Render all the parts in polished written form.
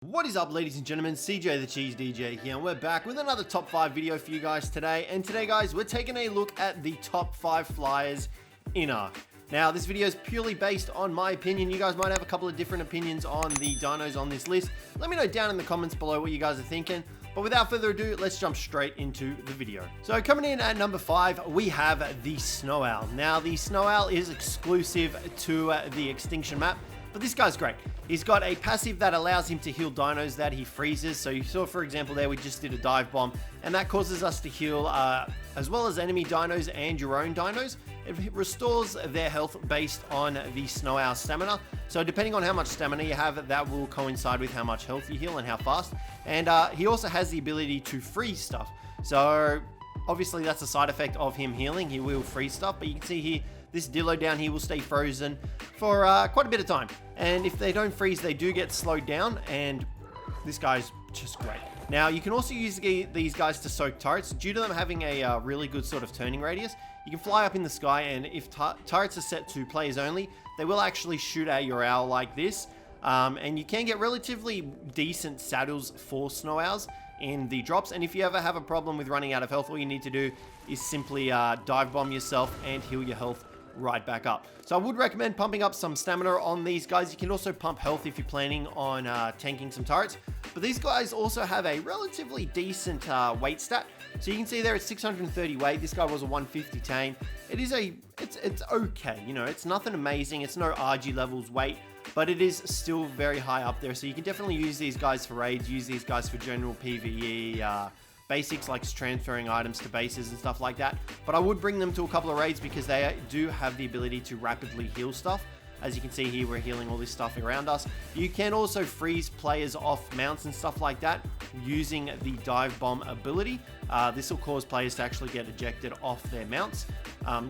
What is up, ladies and gentlemen? Cjthecheesedj here, and we're back with another top 5 video for you guys today. And today, guys, we're taking a look at the top 5 flyers in Ark. Now, this video is purely based on my opinion. You guys might have a couple of different opinions on the dinos on this list. Let me know down in the comments below what you guys are thinking. But without further ado, let's jump straight into the video. So coming in at number 5, we have the Snow Owl. Now, the Snow Owl is exclusive to the Extinction map, but this guy's great. He's got a passive that allows him to heal dinos that he freezes. So you saw, for example, there we just did a dive bomb, and that causes us to heal as well as enemy dinos and your own dinos. It restores their health based on the Snow Owl stamina. So depending on how much stamina you have, that will coincide with how much health you heal and how fast. And he also has the ability to freeze stuff. So obviously that's a side effect of him healing. He will freeze stuff, but you can see here, this Dillo down here will stay frozen for quite a bit of time. And if they don't freeze, they do get slowed down, and this guy's just great. Now, you can also use these guys to soak turrets. Due to them having a really good sort of turning radius, you can fly up in the sky, and if turrets are set to players only, they will actually shoot at your owl like this. And you can get relatively decent saddles for Snow Owls in the drops, and if you ever have a problem with running out of health, all you need to do is simply dive bomb yourself and heal your health right back up. So I would recommend pumping up some stamina on these guys. You can also pump health if you're planning on tanking some turrets, but these guys also have a relatively decent weight stat. So you can see there it's 630 weight. This guy was a 150 tame. It's okay, you know, it's nothing amazing. It's no RG levels weight, but it is still very high up there. So you can definitely use these guys for raids, use these guys for general PvE, basics like transferring items to bases and stuff like that. But I would bring them to a couple of raids because they do have the ability to rapidly heal stuff. As you can see here, we're healing all this stuff around us. You can also freeze players off mounts and stuff like that using the dive bomb ability. This will cause players to actually get ejected off their mounts.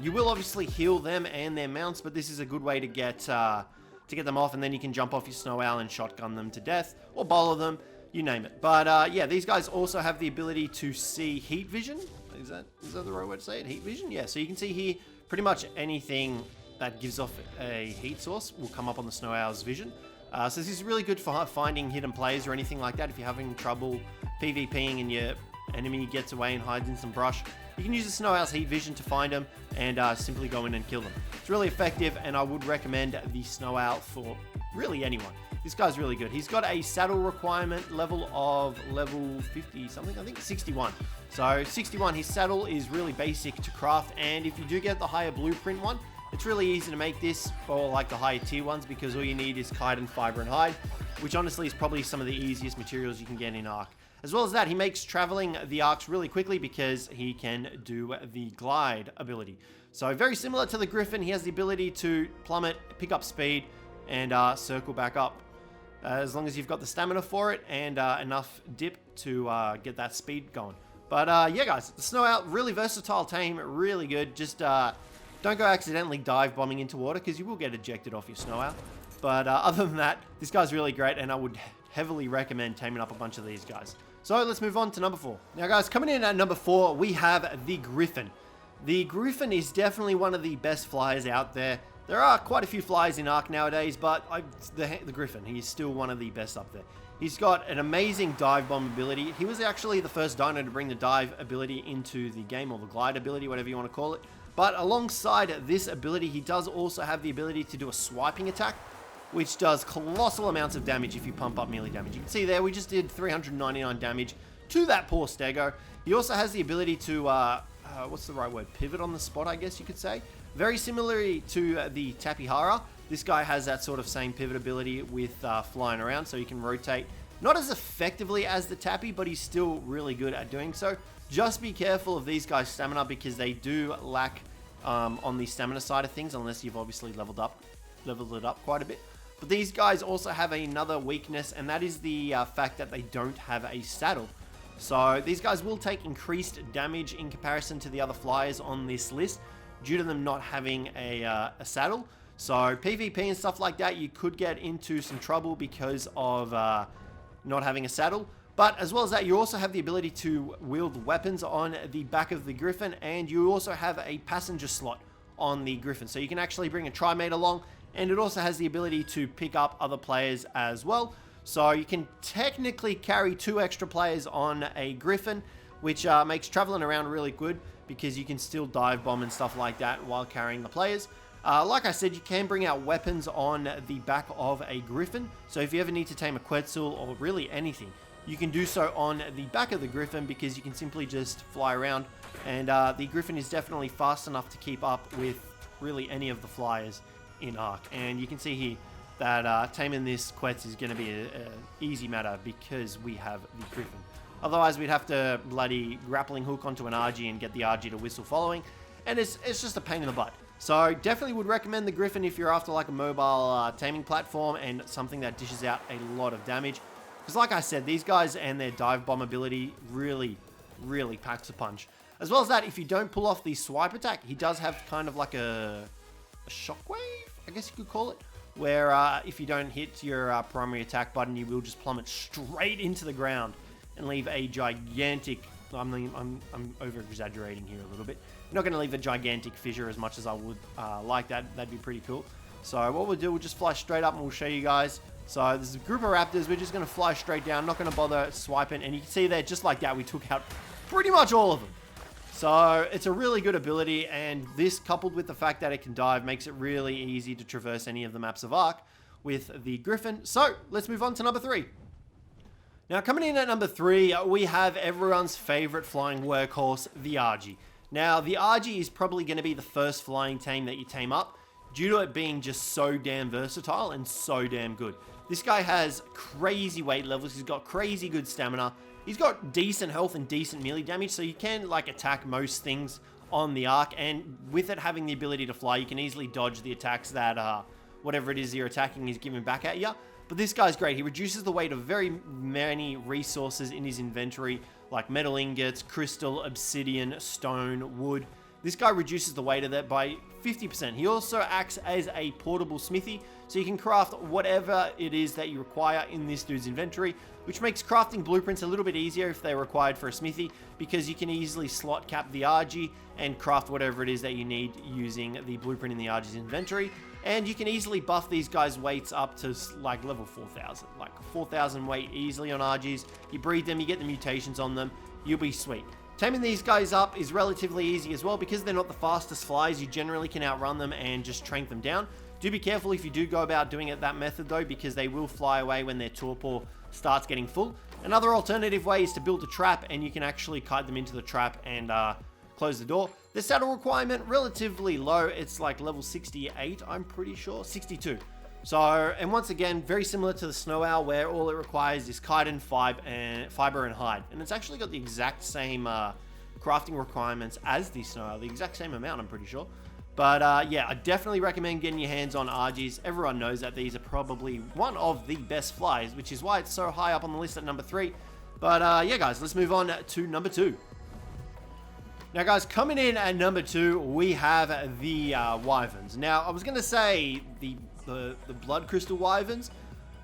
You will obviously heal them and their mounts, but this is a good way to get them off, and then you can jump off your Snow Owl and shotgun them to death or bowler them. You name it. But yeah, these guys also have the ability to see heat vision. Is that the right way to say it? Heat vision? Yeah, so you can see here pretty much anything that gives off a heat source will come up on the Snow Owl's vision. So this is really good for finding hidden players or anything like that. If you're having trouble PvPing and your enemy gets away and hides in some brush, you can use the Snow Owl's heat vision to find them and simply go in and kill them. It's really effective, and I would recommend the Snow Owl for really anyone. This guy's really good. He's got a saddle requirement level of level 50 something, I think 61. So 61, his saddle is really basic to craft, and if you do get the higher blueprint one, it's really easy to make this for like the higher tier ones because all you need is chitin, fiber, and hide, which honestly is probably some of the easiest materials you can get in Ark. As well as that, he makes traveling the Arks really quickly because he can do the glide ability. So very similar to the Griffin, he has the ability to plummet, pick up speed, and circle back up. As long as you've got the stamina for it and enough dip to get that speed going. But yeah, guys, the Snow Owl, really versatile tame, really good. Just don't go accidentally dive bombing into water because you will get ejected off your Snow Owl. But other than that, this guy's really great, and I would heavily recommend taming up a bunch of these guys. So let's move on to number 4. Now, guys, coming in at number 4, we have the Griffin. The Griffin is definitely one of the best flyers out there. There are quite a few flyers in Ark nowadays, but the Griffin, he's still one of the best up there. He's got an amazing dive bomb ability. He was actually the first dino to bring the dive ability into the game, or the glide ability, whatever you want to call it. But alongside this ability, he does also have the ability to do a swiping attack, which does colossal amounts of damage if you pump up melee damage. You can see there, we just did 399 damage to that poor Stego. He also has the ability to, what's the right word? Pivot on the spot, I guess you could say. Very similarly to the Tapihara, this guy has that sort of same pivot ability with flying around, so you can rotate. Not as effectively as the Tappy, but he's still really good at doing so. Just be careful of these guys' stamina because they do lack on the stamina side of things, unless you've obviously leveled it up quite a bit. But these guys also have another weakness, and that is the fact that they don't have a saddle. So these guys will take increased damage in comparison to the other flyers on this list due to them not having a saddle. So PvP and stuff like that, you could get into some trouble because of not having a saddle. But as well as that, you also have the ability to wield weapons on the back of the Griffin, and you also have a passenger slot on the Griffin. So you can actually bring a trimate along, and it also has the ability to pick up other players as well. So you can technically carry 2 extra players on a Griffin, which makes traveling around really good because you can still dive bomb and stuff like that while carrying the players. Like I said, you can bring out weapons on the back of a Griffin. So if you ever need to tame a Quetzal or really anything, you can do so on the back of the Griffin because you can simply just fly around. And the Griffin is definitely fast enough to keep up with really any of the flyers in Ark. And you can see here that taming this Quetz is going to be an easy matter because we have the Griffin. Otherwise, we'd have to bloody grappling hook onto an RG and get the RG to whistle following. And it's just a pain in the butt. So definitely would recommend the Griffin if you're after like a mobile taming platform and something that dishes out a lot of damage. Because like I said, these guys and their dive bomb ability really packs a punch. As well as that, if you don't pull off the swipe attack, he does have kind of like a shockwave, I guess you could call it. Where if you don't hit your primary attack button, you will just plummet straight into the ground and leave a gigantic, I'm over-exaggerating here a little bit. You're not going to leave a gigantic fissure as much as I would like that. That'd be pretty cool. So what we'll do, we'll just fly straight up and we'll show you guys. So there's a group of raptors. We're just going to fly straight down. Not going to bother swiping. And you can see there, just like that, we took out pretty much all of them. So it's a really good ability. And this, coupled with the fact that it can dive, makes it really easy to traverse any of the maps of Ark with the Griffin. So let's move on to number 3. Now, coming in at number 3, we have everyone's favorite flying workhorse, the RG. Now, the RG is probably going to be the first flying tame that you tame up, due to it being just so damn versatile and so damn good. This guy has crazy weight levels, he's got crazy good stamina, he's got decent health and decent melee damage, so you can like attack most things on the Ark, and with it having the ability to fly, you can easily dodge the attacks that whatever it is you're attacking is giving back at you. But this guy's great. He reduces the weight of very many resources in his inventory, like metal ingots, crystal, obsidian, stone, wood. This guy reduces the weight of that by 50%. He also acts as a portable smithy, so you can craft whatever it is that you require in this dude's inventory, which makes crafting blueprints a little bit easier if they're required for a smithy, because you can easily slot cap the RG and craft whatever it is that you need using the blueprint in the RG's inventory. And you can easily buff these guys' weights up to like level 4,000. Like 4,000 weight easily on RGs. You breed them, you get the mutations on them, you'll be sweet. Taming these guys up is relatively easy as well because they're not the fastest flies. You generally can outrun them and just trank them down. Do be careful if you do go about doing it that method though, because they will fly away when their torpor starts getting full. Another alternative way is to build a trap, and you can actually kite them into the trap and close the door. The saddle requirement, relatively low. It's like level 68, I'm pretty sure. 62. So, and once again, very similar to the Snow Owl, where all it requires is chitin, fiber, and hide. And it's actually got the exact same crafting requirements as the Snow Owl. The exact same amount, I'm pretty sure. But yeah, I definitely recommend getting your hands on RGs. Everyone knows that these are probably one of the best flies, which is why it's so high up on the list at number 3. But yeah, guys, let's move on to number 2. Now, guys, coming in at number 2, we have the Wyverns. Now, I was going to say the Blood Crystal Wyverns,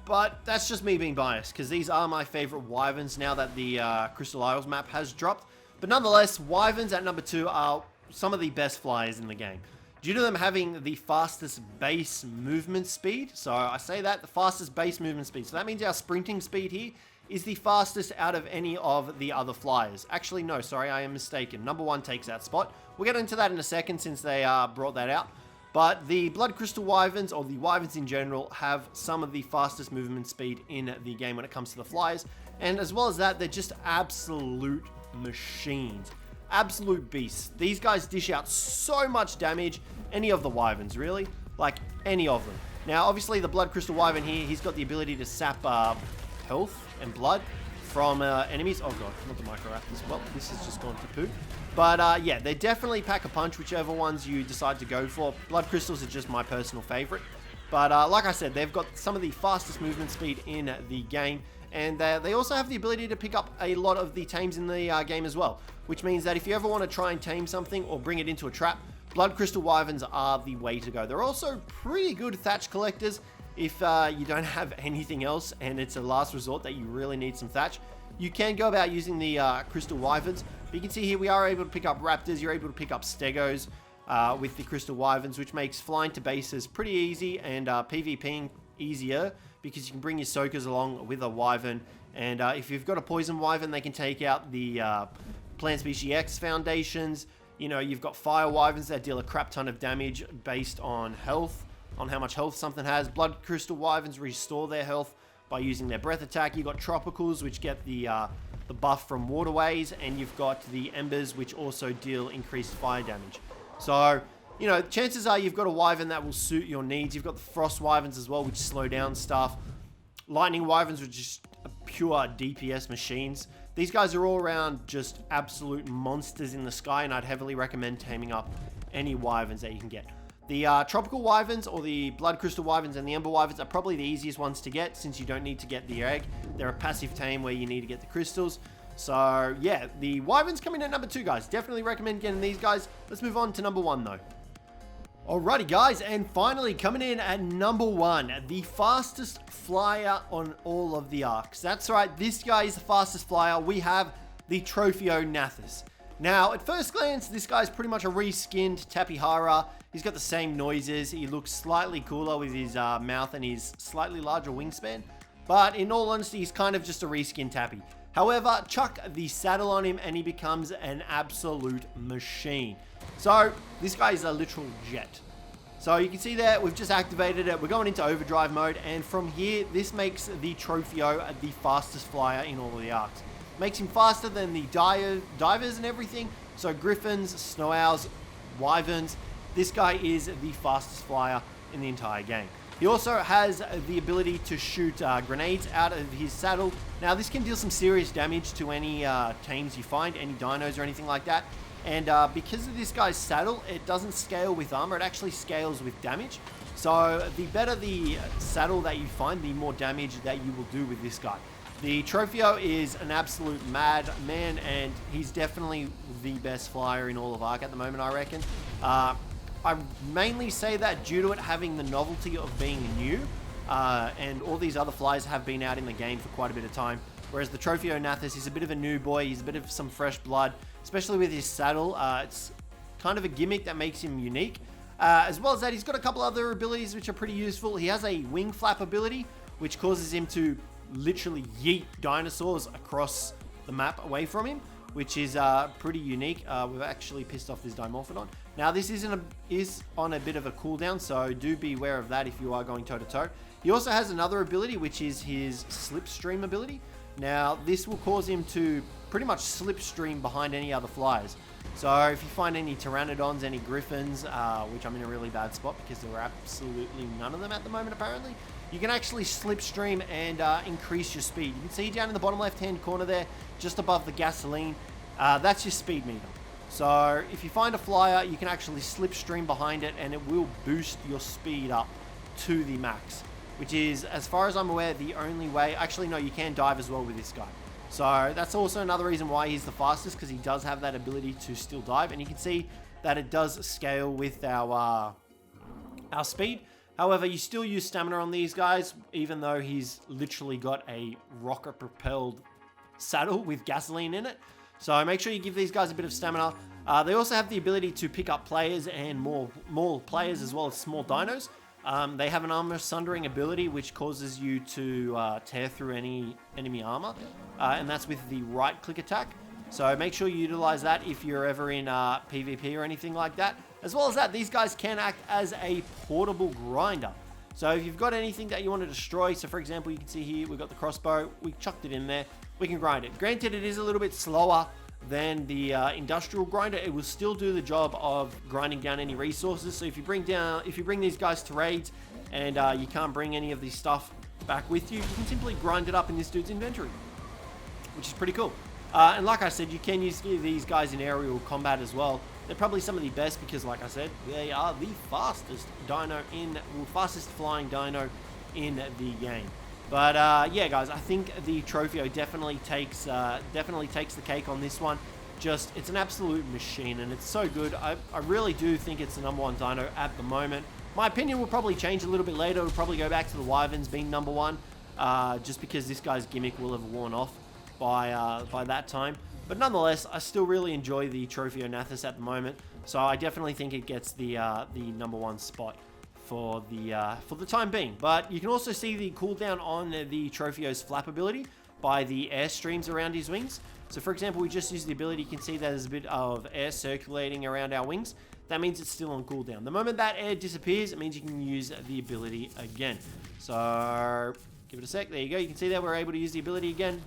but that's just me being biased, because these are my favorite Wyverns now that the Crystal Isles map has dropped. But nonetheless, Wyverns at number 2 are some of the best flyers in the game, due to them having the fastest base movement speed. So I say that, the fastest base movement speed. So that means our sprinting speed here is the fastest out of any of the other flyers. Actually, no, sorry, I am mistaken. Number 1 takes that spot. We'll get into that in a second since they brought that out. But the Blood Crystal Wyverns, or the Wyverns in general, have some of the fastest movement speed in the game when it comes to the flyers. And as well as that, they're just absolute machines. Absolute beasts. These guys dish out so much damage. Any of the Wyverns, really. Like, any of them. Now, obviously, the Blood Crystal Wyvern here, he's got the ability to sap health and blood from enemies. Oh god, not the Microraptors. Well, this has just gone to poo. But yeah, they definitely pack a punch, whichever ones you decide to go for. Blood Crystals are just my personal favorite. But like I said, they've got some of the fastest movement speed in the game. And they also have the ability to pick up a lot of the tames in the game as well. Which means that if you ever want to try and tame something or bring it into a trap, Blood Crystal Wyverns are the way to go. They're also pretty good thatch collectors if you don't have anything else and it's a last resort that you really need some thatch. You can go about using the Crystal Wyverns. But you can see here we are able to pick up Raptors, you're able to pick up Stegos with the Crystal Wyverns, which makes flying to bases pretty easy and PvPing easier because you can bring your soakers along with a Wyvern. And if you've got a poison Wyvern, they can take out the Plant Species X foundations. You know, you've got fire Wyverns that deal a crap ton of damage based on health, on how much health something has. Blood Crystal Wyverns restore their health by using their breath attack. You've got Tropicals, which get the buff from waterways, and you've got the Embers, which also deal increased fire damage. So, you know, chances are you've got a Wyvern that will suit your needs. You've got the Frost Wyverns as well, which slow down stuff. Lightning Wyverns, which is pure DPS machines. These guys are all around just absolute monsters in the sky, and I'd heavily recommend taming up any Wyverns that you can get. The Tropical Wyverns, or the Blood Crystal Wyverns and the Ember Wyverns, are probably the easiest ones to get, since you don't need to get the egg. They're a passive tame where you need to get the crystals. So, yeah, the Wyverns come in at number 2, guys. Definitely recommend getting these guys. Let's move on to number 1, though. Alrighty, guys, and finally coming in at number 1, the fastest flyer on all of the arcs. That's right, this guy is the fastest flyer. We have the Tjthecheesedj. Now, at first glance, this guy's pretty much a reskinned Tapihara. He's got the same noises. He looks slightly cooler with his mouth and his slightly larger wingspan. But in all honesty, he's kind of just a reskinned Tappy. However, chuck the saddle on him and he becomes an absolute machine. So, this guy is a literal jet. So you can see there, we've just activated it. We're going into overdrive mode, and from here, this makes the Tjthecheesedj the fastest flyer in all of the arcs. Makes him faster than the divers and everything. So Griffins, Snow Owls, Wyverns. This guy is the fastest flyer in the entire game. He also has the ability to shoot grenades out of his saddle. Now, this can deal some serious damage to any tames you find, any dinos or anything like that. And because of this guy's saddle, it doesn't scale with armor, it actually scales with damage. So the better the saddle that you find, the more damage that you will do with this guy. The Tjthecheesedj is an absolute madman, and he's definitely the best flyer in all of Ark at the moment, I reckon. I mainly say that due to it having the novelty of being new, and all these other flyers have been out in the game for quite a bit of time. Whereas the Tjthecheesedj is a bit of a new boy, he's a bit of some fresh blood, especially with his saddle. It's kind of a gimmick that makes him unique. As well as that, he's got a couple other abilities which are pretty useful. He has a wing flap ability, which causes him to literally yeet dinosaurs across the map away from him, which is pretty unique. We've actually pissed off this Dimorphodon. Now, this is on a bit of a cooldown, so do be aware of that if you are going toe-to-toe. He also has another ability, which is his slipstream ability. Now, this will cause him to pretty much slipstream behind any other flyers. So if you find any Pteranodons, any Griffins, which I'm in a really bad spot because there are absolutely none of them at the moment apparently, you can actually slipstream and increase your speed. You can see down in the bottom left-hand corner there, just above the gasoline, that's your speed meter. So if you find a flyer, you can actually slipstream behind it and it will boost your speed up to the max, which is, as far as I'm aware, the only way. Actually, no, you can dive as well with this guy. So that's also another reason why he's the fastest, because he does have that ability to still dive, and you can see that it does scale with our speed. However, you still use stamina on these guys, even though he's literally got a rocket-propelled saddle with gasoline in it. So make sure you give these guys a bit of stamina. They also have the ability to pick up players and more players, as well as small dinos. They have an armor sundering ability, which causes you to tear through any enemy armor, and that's with the right click attack. So make sure you utilize that if you're ever in PvP or anything like that. As well as that, these guys can act as a portable grinder. So if you've got anything that you want to destroy, so for example, you can see here, we've got the crossbow, we chucked it in there, we can grind it. Granted, it is a little bit slower than the industrial grinder. It will still do the job of grinding down any resources. So if you bring these guys to raids and you can't bring any of this stuff back with you, you can simply grind it up in this dude's inventory, which is pretty cool. And like I said, you can use these guys in aerial combat as well. They're probably some of the best because, like I said, they are the fastest fastest flying dino in the game. But yeah, guys, I think the Tjthecheesedj definitely takes the cake on this one. Just, it's an absolute machine, and it's so good. I really do think it's the #1 dino at the moment. My opinion will probably change a little bit later. It'll probably go back to the Wyverns being #1, just because this guy's gimmick will have worn off by that time. But nonetheless, I still really enjoy the Tjthecheesedj at the moment. So I definitely think it gets the #1 spot for the time being. But you can also see the cooldown on the Trophio's flap ability by the air streams around his wings. So for example, we just used the ability, you can see that there's a bit of air circulating around our wings. That means it's still on cooldown. The moment that air disappears, it means you can use the ability again. So give it a sec, there you go. You can see that we're able to use the ability again.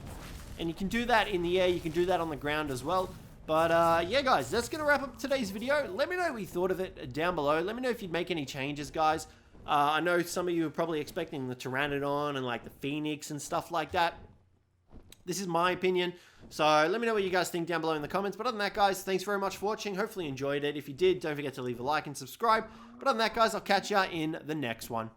And you can do that in the air, you can do that on the ground as well. But yeah guys, that's going to wrap up today's video. Let me know what you thought of it down below. Let me know if you'd make any changes, guys. I know some of you are probably expecting the Pteranodon and like the Phoenix and stuff like that. This is my opinion, so let me know what you guys think down below in the comments. But other than that, guys, thanks very much for watching. Hopefully you enjoyed it. If you did, don't forget to leave a like and subscribe. But other than that, guys, I'll catch you in the next one.